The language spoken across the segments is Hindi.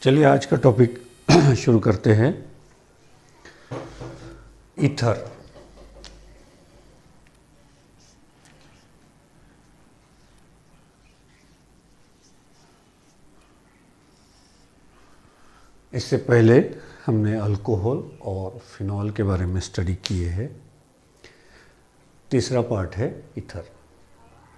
चलिए आज का टॉपिक शुरू करते हैं। ईथर। इससे पहले हमने अल्कोहल और फिनॉल के बारे में स्टडी किए हैं। तीसरा पार्ट है ईथर।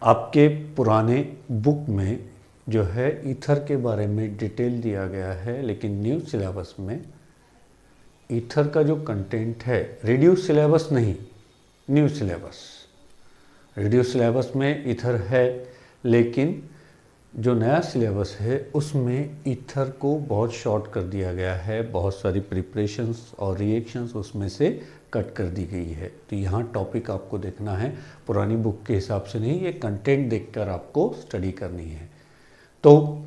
आपके पुराने बुक में जो है ईथर के बारे में डिटेल दिया गया है, लेकिन न्यू सिलेबस में ईथर का जो कंटेंट है, रिड्यूस सिलेबस नहीं, न्यू सिलेबस। रिड्यूस सिलेबस में ईथर है, लेकिन जो नया सिलेबस है उसमें ईथर को बहुत शॉर्ट कर दिया गया है। बहुत सारी प्रिपरेशंस और रिएक्शंस उसमें से कट कर दी गई है। तो यहाँ टॉपिक आपको देखना है पुरानी बुक के हिसाब से नहीं, ये कंटेंट देखकर आपको स्टडी करनी है। तो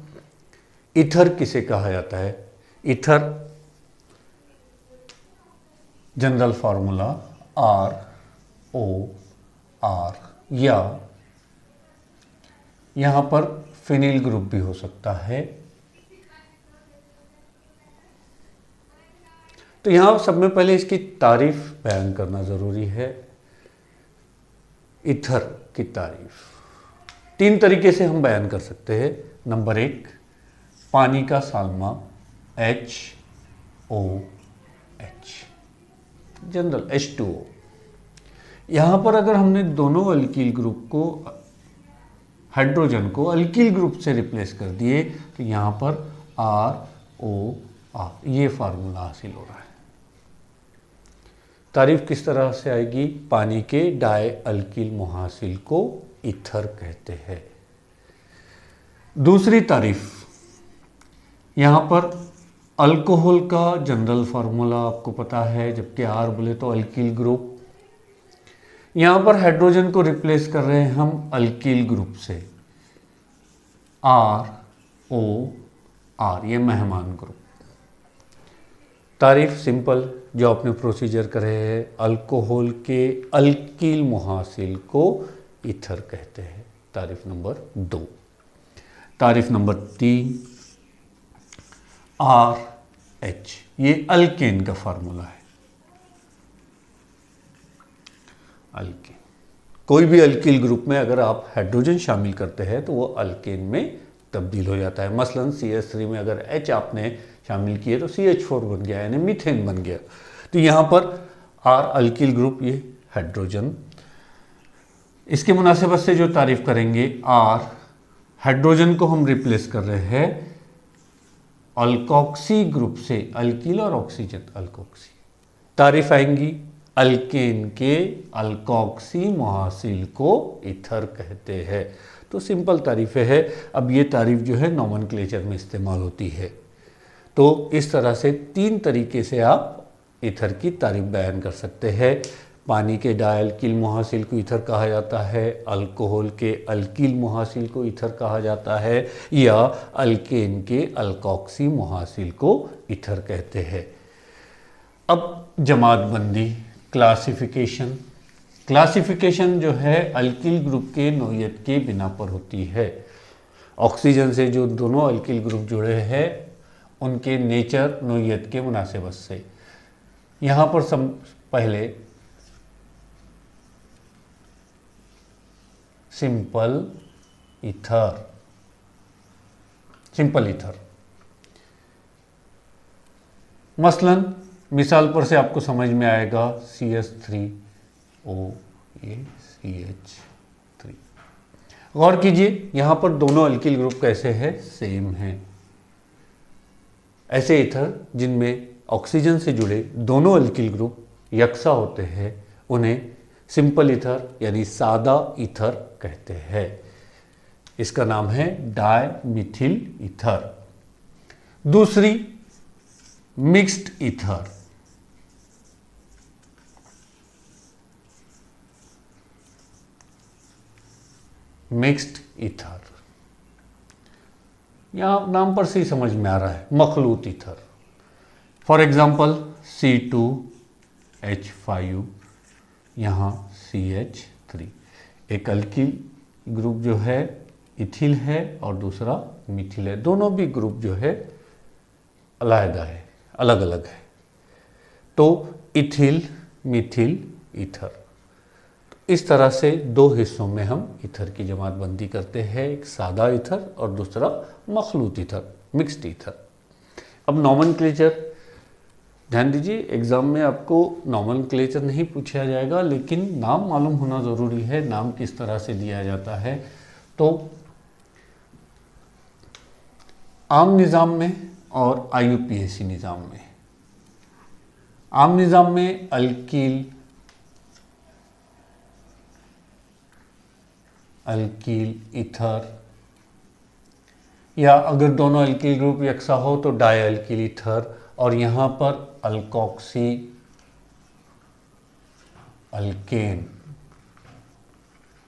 ईथर किसे कहा जाता है? ईथर जनरल फार्मूला ROR, या यहाँ पर फिनिल ग्रुप भी हो सकता है। तो यहाँ सब में पहले इसकी तारीफ बयान करना ज़रूरी है। ईथर की तारीफ 3 तरीके से हम बयान कर सकते हैं। नंबर 1, पानी का साल्मा HOH, जनरल H2O। यहाँ पर अगर हमने दोनों अल्कील ग्रुप को, हाइड्रोजन को अल्कील ग्रुप से रिप्लेस कर दिए, तो यहाँ पर ROR ये फार्मूला हासिल हो रहा है। तारीफ किस तरह से आएगी? पानी के डाई अल्कील मुहासिल को ईथर कहते हैं। दूसरी तारीफ, यहाँ पर अल्कोहल का जनरल फार्मूला आपको पता है, जबकि R बोले तो अल्कील ग्रुप। यहाँ पर हाइड्रोजन को रिप्लेस कर रहे हैं हम अल्कील ग्रुप से, ROR, ये मेहमान ग्रुप। तारीफ सिंपल, जो आपने प्रोसीजर करे हैं, अल्कोहल के अल्कील मुहासिल को ईथर कहते हैं। तारीफ नंबर 2। तारीफ नंबर 3, RH, ये अल्केन का फार्मूला है। अल्केन, कोई भी अल्कील ग्रुप में अगर आप हाइड्रोजन शामिल करते हैं तो वो अल्केन में तब्दील हो जाता है। मसलन CH3 में अगर H आपने शामिल किए तो CH4 बन गया, यानी मीथेन बन गया। तो यहाँ पर R अल्कील ग्रुप, ये हाइड्रोजन। इसके मुनासिबत से जो तारीफ करेंगे, R हाइड्रोजन को हम रिप्लेस कर रहे हैं अल्कोक्सी ग्रुप से, अल्कील और ऑक्सीजन अल्कोक्सी। तारीफ आएंगी अल्केन के अल्कोक्सी मुहासिल को ईथर कहते हैं। तो सिंपल तारीफें है। अब ये तारीफ जो है नॉमेनक्लेचर में इस्तेमाल होती है। तो इस तरह से 3 तरीके से आप ईथर की तारीफ बयान कर सकते हैं। पानी के डायल्किल मुहासिल को ईथर कहा जाता है, अल्कोहल के अल्कील मुहासिल को ईथर कहा जाता है, या अल्केन के अल्कोक्सी मुहासिल को ईथर कहते हैं। अब जमातबंदी, क्लासिफिकेशन। क्लासिफिकेशन जो है अल्कील ग्रुप के नोयत के बिना पर होती है। ऑक्सीजन से जो दोनों अल्कील ग्रुप जुड़े हैं उनके नेचर नोयत के मुनासिबत से। यहाँ पर पहले सिंपल ईथर, सिंपल ईथर। मसलन मिसाल पर से आपको समझ में आएगा, CH3O, ये CH3। गौर कीजिए यहाँ पर दोनों अल्कील ग्रुप कैसे हैं? सेम हैं। ऐसे ईथर जिनमें ऑक्सीजन से जुड़े दोनों अल्कील ग्रुप यकसा होते हैं उन्हें सिंपल ईथर यानी सादा ईथर कहते हैं। इसका नाम है डायमिथिल ईथर। दूसरी मिक्स्ड ईथर। मिक्स्ड ईथर, यहां नाम पर से ही समझ में आ रहा है, मखलूत ईथर। फॉर एग्जाम्पल C2H5, यहाँ CH3। एक अल्कील ग्रुप जो है इथिल है और दूसरा मिथिल है। दोनों भी ग्रुप जो है अलग है, अलग अलग है। तो इथिल, मिथिल, ईथर, इस तरह से दो हिस्सों में हम ईथर की जमात बंदी करते हैं, एक सादा ईथर और दूसरा मखलूत ईथर, मिक्स्ड ईथर। अब नॉमेनक्लेचर ध्यान दीजिए, एग्जाम में आपको नॉमेनक्लेचर नहीं पूछा जाएगा, लेकिन नाम मालूम होना ज़रूरी है, नाम किस तरह से दिया जाता है। तो आम निज़ाम में और IUPAC निज़ाम में, आम निज़ाम में अल्कील, अल्कील ईथर, या अगर दोनों अल्कील ग्रुप यकसा हो तो डाई अल्कील ईथर, और यहाँ पर अल्कोक्सी अल्केन,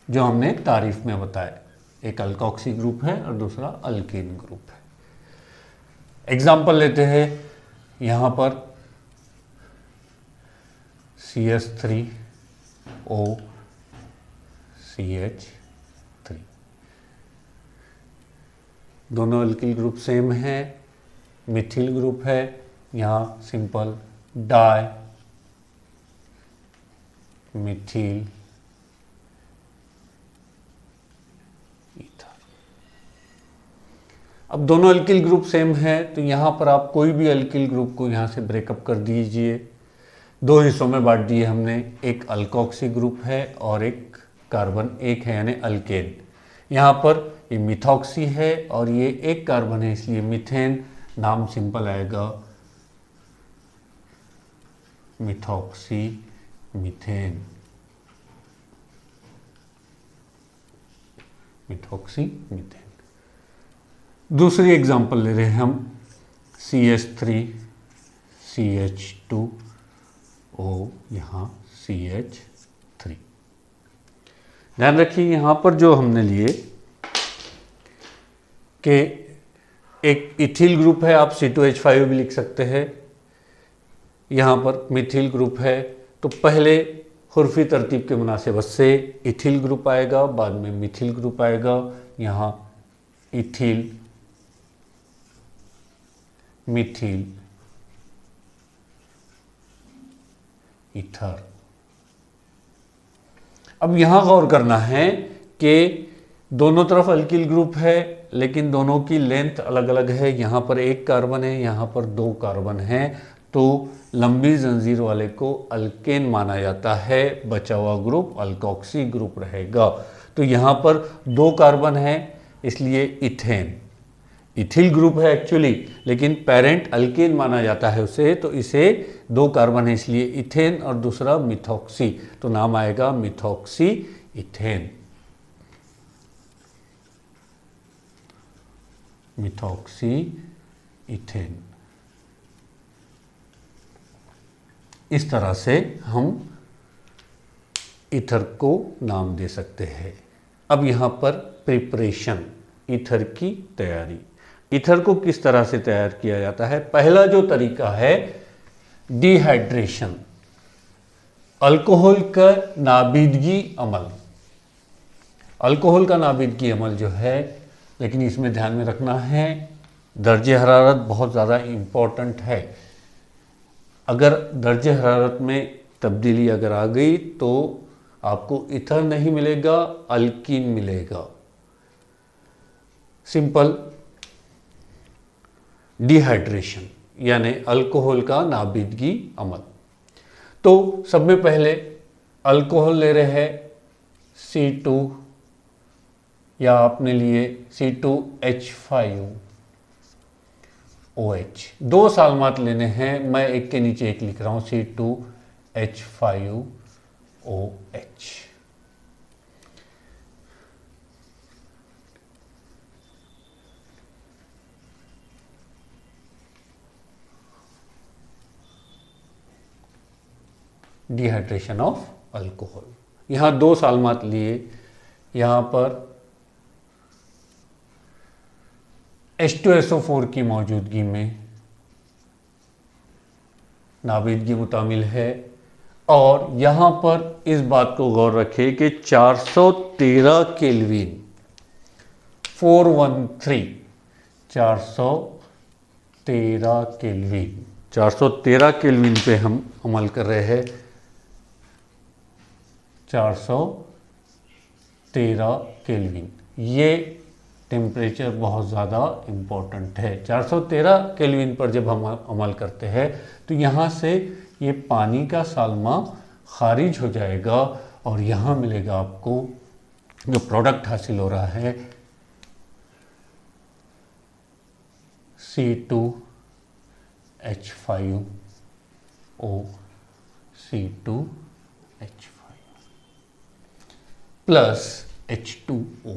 जो हमने तारीफ में बताया, एक अल्कोक्सी ग्रुप है और दूसरा अल्केन ग्रुप है। एग्जाम्पल लेते हैं, यहाँ पर CH3O CH3, दोनों अल्किल ग्रुप सेम है, मिथिल ग्रुप है, यहाँ सिंपल डाई मिथिल ईथर। अब दोनों अल्किल ग्रुप सेम है, तो यहाँ पर आप कोई भी अल्किल ग्रुप को यहाँ से ब्रेकअप कर दीजिए। दो हिस्सों में बांट दिए हमने, एक अल्कोक्सी ग्रुप है और एक कार्बन एक है, यानी अल्केन। यहाँ पर ये मिथॉक्सी है और ये एक कार्बन है, इसलिए मीथेन, नाम सिंपल आएगा मिथॉक्सी मीथेन, मिथॉक्सी मीथेन। दूसरी एग्जांपल ले रहे हैं हम, CH3 CH2O, यहाँ CH3। ध्यान रखिए यहाँ पर जो हमने लिए कि एक इथिल ग्रुप है, आप C2H5 भी लिख सकते हैं। यहाँ पर मिथिल ग्रुप है, तो पहले हुर्फी तरतीब के मुनासिबत से इथिल ग्रुप आएगा, बाद में मिथिल ग्रुप आएगा। यहाँ इथिल मिथिल ईथर। अब यहाँ गौर करना है कि दोनों तरफ अल्किल ग्रुप है, लेकिन दोनों की लेंथ अलग अलग है। यहाँ पर एक कार्बन है, यहाँ पर दो कार्बन है, तो लंबी जंजीर वाले को अल्केन माना जाता है, बचा हुआ ग्रुप अल्कोक्सी ग्रुप रहेगा। तो यहाँ पर दो कार्बन है, इसलिए इथेन, इथिल ग्रुप है एक्चुअली, लेकिन पेरेंट अल्केन माना जाता है उसे, तो इसे दो कार्बन है इसलिए इथेन, और दूसरा मिथॉक्सी, तो नाम आएगा मिथॉक्सी इथेन, मिथॉक्सी इथेन। इस तरह से हम ईथर को नाम दे सकते हैं। अब यहाँ पर प्रिपरेशन, ईथर की तैयारी। ईथर को किस तरह से तैयार किया जाता है? पहला जो तरीका है डिहाइड्रेशन, अल्कोहल का नाबीदगी अमल। अल्कोहल का नाबीदगी अमल जो है, लेकिन इसमें ध्यान में रखना है दर्जे हरारत बहुत ज़्यादा इम्पोर्टेंट है। अगर दर्जे हरारत में तब्दीली अगर आ गई तो आपको ईथर नहीं मिलेगा, अल्कीन मिलेगा। सिंपल डिहाइड्रेशन यानी अल्कोहल का नाबीदगी अमल। तो सब में पहले अल्कोहल ले रहे हैं C2, या आपने लिए C2H5OH। दो सालमात लेने हैं, मैं एक के नीचे एक लिख रहा हूं, C2H5OH। Dehydration of alcohol. यहाँ दो सालमात लिए, यहाँ पर H2SO4 की मौजूदगी में नाबीदगी मुतामिल है। और यहाँ पर इस बात को गौर रखें कि 413 केल्विन 413 413 केल्विन, 413 केल्विन पे हम अमल कर रहे हैं। 413 केल्विन, ये टेम्परेचर बहुत ज़्यादा इम्पोर्टेंट है। 413 केल्विन पर जब हम अमल करते हैं तो यहाँ से ये पानी का साल्मा खारिज हो जाएगा और यहाँ मिलेगा आपको जो प्रोडक्ट हासिल हो रहा है C2H5O, C2H5 प्लस H2O,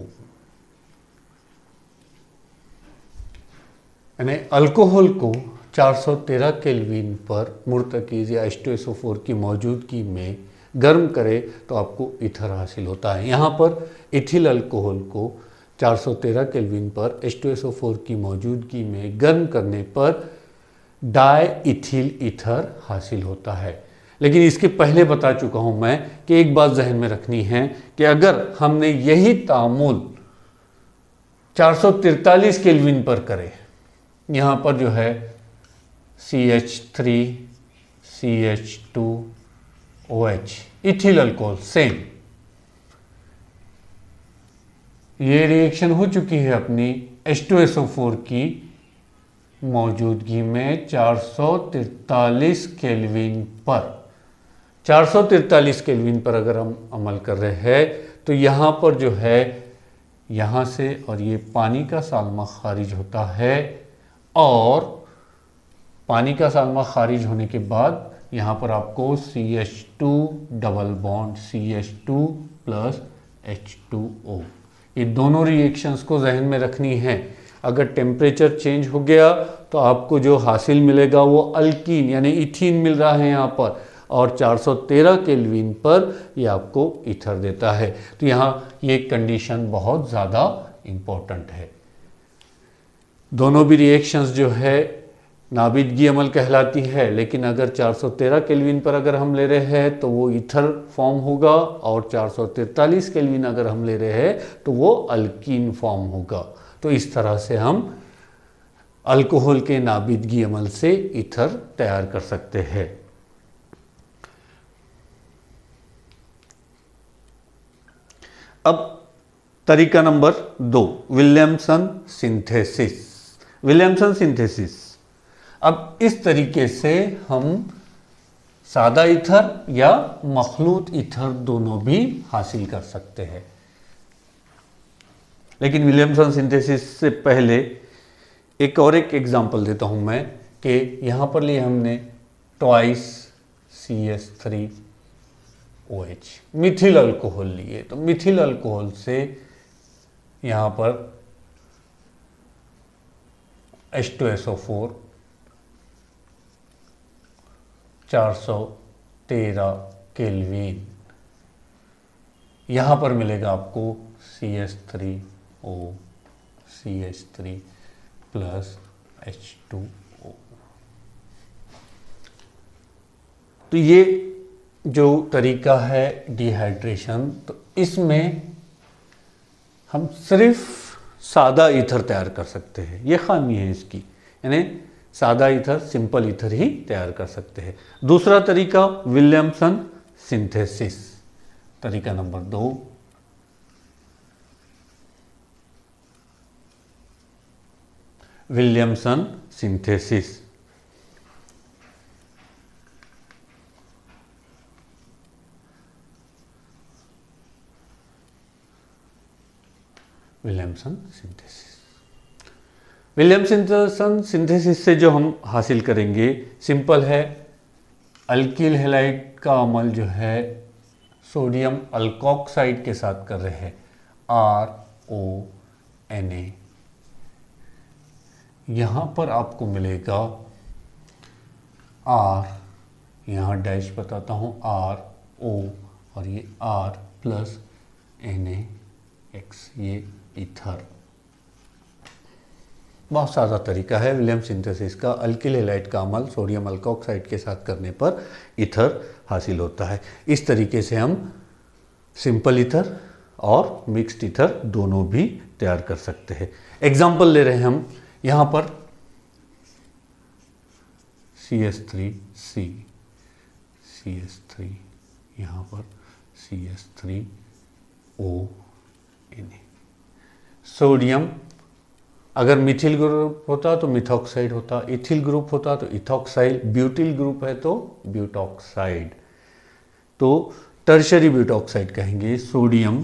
यानी अल्कोहल को 413 केल्विन पर मुर्तकीज़ या H2SO4 की मौजूदगी में गर्म करें तो आपको ईथर हासिल होता है। यहाँ पर इथिल अल्कोहल को 413 केल्विन पर H2SO4 की मौजूदगी में गर्म करने पर डाई इथिल ईथर हासिल होता है। लेकिन इसके पहले बता चुका हूँ मैं कि एक बात जहन में रखनी है कि अगर हमने यही तामुल 443 केल्विन पर करे, यहाँ पर जो है CH3 CH2OH ethyl alcohol same, ये रिएक्शन हो चुकी है अपनी H2SO4 की मौजूदगी में 443 केल्विन पर। 443 केल्विन पर अगर हम अमल कर रहे हैं तो यहाँ पर जो है यहाँ से और ये पानी का साल्मा खारिज होता है और पानी का साल्मा खारिज होने के बाद यहाँ पर आपको CH2 double bond CH2 plus H2O, ये दोनों रिएक्शंस को जहन में रखनी है। अगर टेम्परेचर चेंज हो गया तो आपको जो हासिल मिलेगा वो अल्कीन यानी इथीन मिल रहा है यहाँ पर, और 413 केल्विन पर ये आपको ईथर देता है। तो यहाँ ये कंडीशन बहुत ज़्यादा इम्पोर्टेंट है। दोनों भी रिएक्शंस जो है नाबिदगी अमल कहलाती है, लेकिन अगर 413 केल्विन पर अगर हम ले रहे हैं तो वो ईथर फॉर्म होगा और 443 केल्विन अगर हम ले रहे हैं तो वो अल्कीन फॉर्म होगा। तो इस तरह से हम अल्कोहल के नाबिदगी अमल से ईथर तैयार कर सकते हैं। अब तरीका number 2, Williamson synthesis. Williamson synthesis, अब इस तरीके से हम सादा ईथर या मखलूत ईथर दोनों भी हासिल कर सकते हैं। लेकिन विलियमसन सिंथेसिस से पहले एक एग्जांपल देता हूं मैं कि यहां पर लिए हमने ट्वाइस CH3OH मिथिल अल्कोहल लिए, तो मिथिल अल्कोहल से यहां पर H2SO4 413 केल्विन, यहाँ पर मिलेगा आपको CH3O CH3 प्लस H2O। तो ये जो तरीका है डिहाइड्रेशन, तो इसमें हम सिर्फ सादा ईथर तैयार कर सकते हैं, ये खामी है इसकी, यानी सादा ईथर सिंपल ईथर ही तैयार कर सकते हैं। दूसरा तरीका विलियमसन सिंथेसिस, तरीका number 2, Williamson synthesis. Williamson synthesis, Williamson synthesis से जो हम हासिल करेंगे सिंपल है, अल्किल हैलाइड का अमल जो है सोडियम अल्कोक्साइड के साथ कर रहे हैं, RONA। यहाँ पर आपको मिलेगा R, यहाँ डैश बताता हूँ RO और ये R प्लस NaX, ये ईथर। बहुत सादा तरीका है विलियम सिंथेसिस का। अल्किल हैलाइड का अमल सोडियम अल्कोक्साइड के साथ करने पर ईथर हासिल होता है। इस तरीके से हम सिंपल ईथर और मिक्स्ड ईथर दोनों भी तैयार कर सकते हैं। एग्जाम्पल ले रहे हैं हम यहाँ पर CH3C, CH3, यहाँ पर CH3O Na। सोडियम अगर मिथिल ग्रुप होता तो मिथॉक्साइड होता, इथिल ग्रुप होता तो इथॉक्साइड, ब्यूटिल ग्रुप है तो ब्यूटॉक्साइड, तो टर्शरी ब्यूटॉक्साइड कहेंगे सोडियम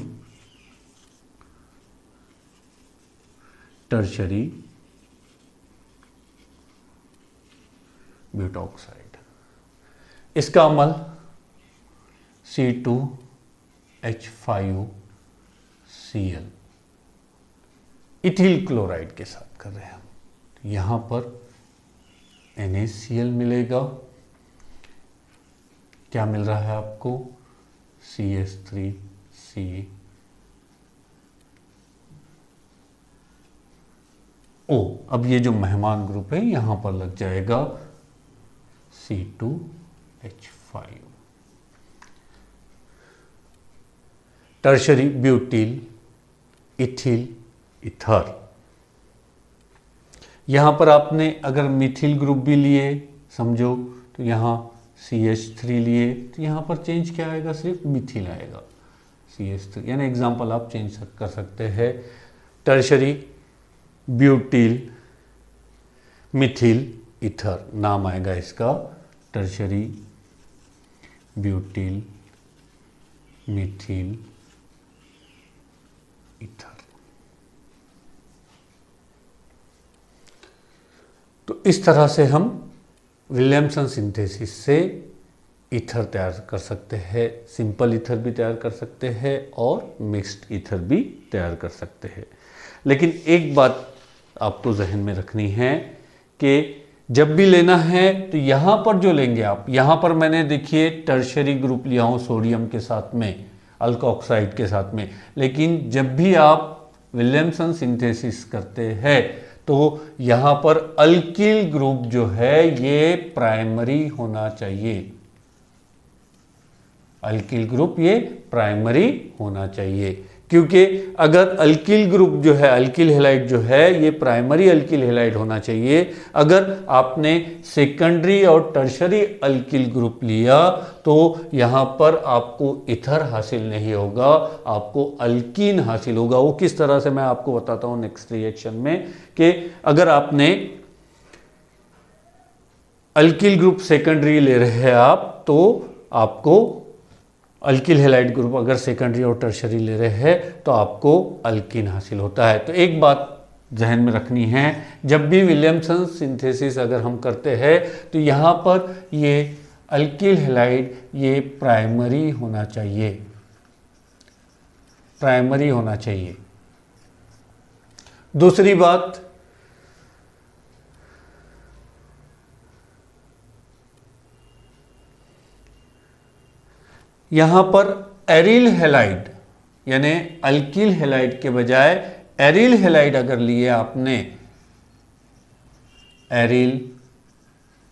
टर्शरी ब्यूटॉक्साइड। इसका अमल C2H5Cl इथिल क्लोराइड के साथ कर रहे हैं हम। तो यहां पर NaCl मिलेगा, क्या मिल रहा है आपको CH3CO। अब ये जो मेहमान ग्रुप है यहां पर लग जाएगा C2H5। Tertiary butyl ethyl ether. यहां पर आपने अगर मिथिल ग्रुप भी लिए समझो तो यहां CH3 लिए तो यहां पर चेंज क्या आएगा, सिर्फ मिथिल आएगा CH3, यानी एग्जांपल आप चेंज कर सकते हैं। टर्शरी ब्यूटिल मिथिल इथर नाम आएगा इसका, टर्शरी ब्यूटिल मिथिल इथर। तो इस तरह से हम विलियमसन सिंथेसिस से ईथर तैयार कर सकते हैं, सिंपल ईथर भी तैयार कर सकते हैं और मिक्स्ड ईथर भी तैयार कर सकते हैं। लेकिन एक बात आपको जहन में रखनी है कि जब भी लेना है तो यहाँ पर जो लेंगे आप, यहाँ पर मैंने देखिए टर्शरी ग्रुप लिया हूँ सोडियम के साथ में, अल्कोक्साइड के साथ में, लेकिन जब भी आप विलियमसन सिंथेसिस करते हैं तो यहाँ पर अल्किल ग्रुप जो है ये प्राइमरी होना चाहिए, अल्किल ग्रुप ये प्राइमरी होना चाहिए, क्योंकि अगर अल्किल ग्रुप जो है, अल्किल हैलाइड जो है ये प्राइमरी अल्किल हैलाइड होना चाहिए। अगर आपने सेकेंडरी और टर्शरी अल्किल ग्रुप लिया तो यहाँ पर आपको ईथर हासिल नहीं होगा, आपको अल्कीन हासिल होगा। वो किस तरह से मैं आपको बताता हूँ नेक्स्ट रिएक्शन में, कि अगर आपने अल्किल ग्रुप सेकेंडरी ले रहे हैं आप तो आपको अल्किल हैलाइड ग्रुप अगर सेकेंडरी और टर्शरी ले रहे हैं तो आपको अल्कीन हासिल होता है। तो एक बात जहन में रखनी है, जब भी विलियमसन सिंथेसिस अगर हम करते हैं तो यहाँ पर ये अल्किल हैलाइड ये प्राइमरी होना चाहिए, प्राइमरी होना चाहिए। दूसरी बात, यहां पर एरिल हैलाइड यानी अल्किल हैलाइड के बजाय एरिल हैलाइड अगर लिए आपने, एरिल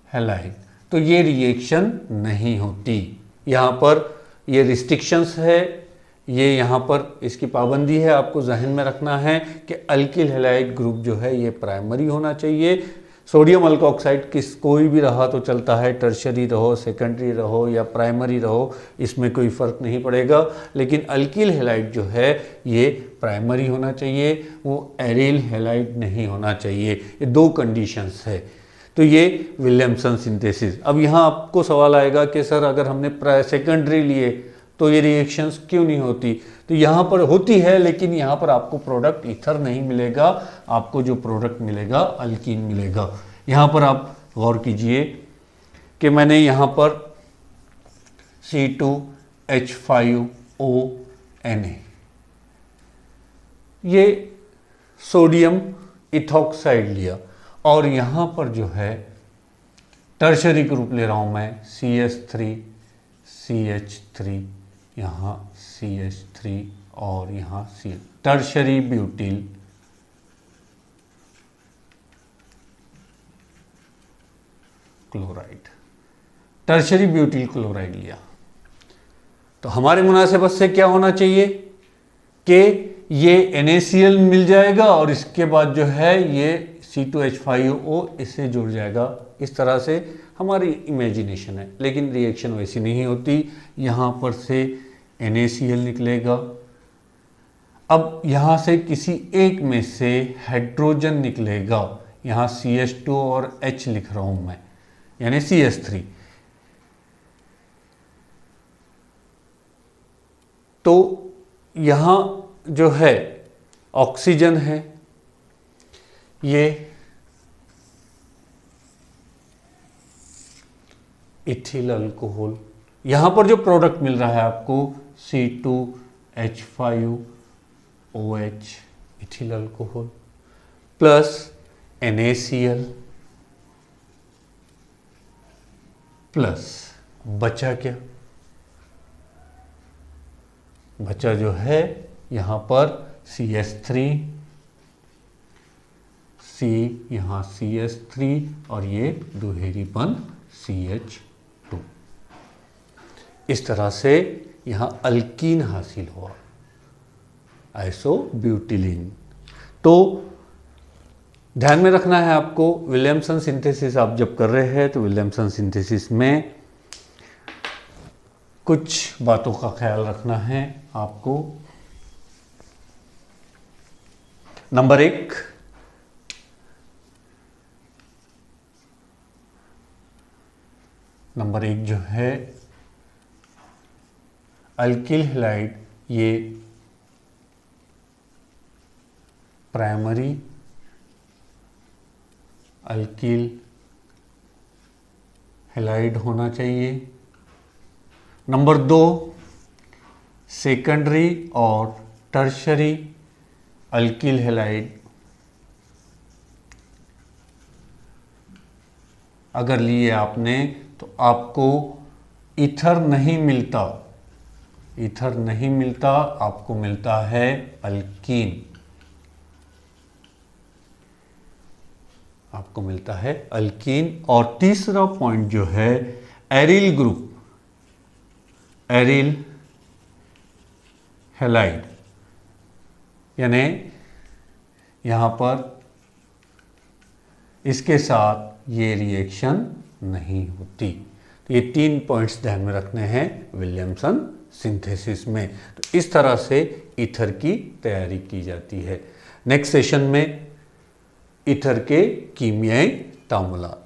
हैलाइड, तो ये रिएक्शन नहीं होती। यहां पर ये रिस्ट्रिक्शंस है, ये यहाँ पर इसकी पाबंदी है, आपको जहन में रखना है कि अल्किल हैलाइड ग्रुप जो है ये प्राइमरी होना चाहिए। सोडियम अल्कोक्साइड किस कोई भी रहा तो चलता है, टर्शरी रहो, सेकेंडरी रहो या प्राइमरी रहो, इसमें कोई फ़र्क नहीं पड़ेगा, लेकिन अल्किल हैलाइड जो है ये प्राइमरी होना चाहिए, वो एरिल हैलाइड नहीं होना चाहिए। ये दो कंडीशंस है। तो ये विलियमसन सिंथेसिस। अब यहाँ आपको सवाल आएगा कि सर अगर हमने सेकेंडरी लिए तो ये रिएक्शंस क्यों नहीं होती? तो यहाँ पर होती है, लेकिन यहाँ पर आपको प्रोडक्ट ईथर नहीं मिलेगा, आपको जो प्रोडक्ट मिलेगा अल्कीन मिलेगा। यहाँ पर आप गौर कीजिए कि मैंने यहाँ पर C2H5ONa ये सोडियम इथॉक्साइड लिया और यहाँ पर जो है टर्शरी ग्रुप ले रहा हूँ मैं CH3CH3, यहाँ CH3 और यहाँ CH, tertiary butyl chloride, tertiary butyl chloride लिया। तो हमारे मुनासिबत से क्या होना चाहिए कि ये NaCl मिल जाएगा और इसके बाद जो है ये C2H5O इससे जुड़ जाएगा। इस तरह से हमारी इमेजिनेशन है, लेकिन रिएक्शन वैसी नहीं होती। यहाँ पर से NaCl निकलेगा। अब यहाँ से किसी एक में से हाइड्रोजन निकलेगा। यहाँ CH2 और H लिख रहा हूँ मैं, यानी CH3। तो यहाँ जो है ऑक्सीजन है, ये इथिल अल्कोहल। यहाँ पर जो प्रोडक्ट मिल रहा है आपको C2H5OH ethyl alcohol plus NaCl plus बचा क्या? बचा जो है यहाँ पर CH3, C यहाँ CH3 और ये दुहेरीपन CH2। इस तरह से यहाँ अल्कीन हासिल हुआ, आइसोब्यूटिलीन। तो ध्यान में रखना है आपको, विलियमसन सिंथेसिस आप जब कर रहे हैं तो विलियमसन सिंथेसिस में कुछ बातों का ख्याल रखना है आपको। नंबर 1, जो है अल्किल हैलाइड, ये प्राइमरी अल्किल हैलाइड होना चाहिए। नंबर 2, सेकेंडरी और टर्शरी अल्किल हैलाइड अगर लिए आपने तो आपको ईथर नहीं मिलता, आपको मिलता है अल्कीन, और तीसरा पॉइंट जो है एरिल ग्रुप, एरिल हैलाइड, यानी यहाँ पर इसके साथ ये रिएक्शन नहीं होती। तो ये 3 पॉइंट्स ध्यान में रखने हैं विलियमसन सिंथेसिस में। तो इस तरह से ईथर की तैयारी की जाती है। नेक्स्ट सेशन में ईथर के कीमियाई तामुलात।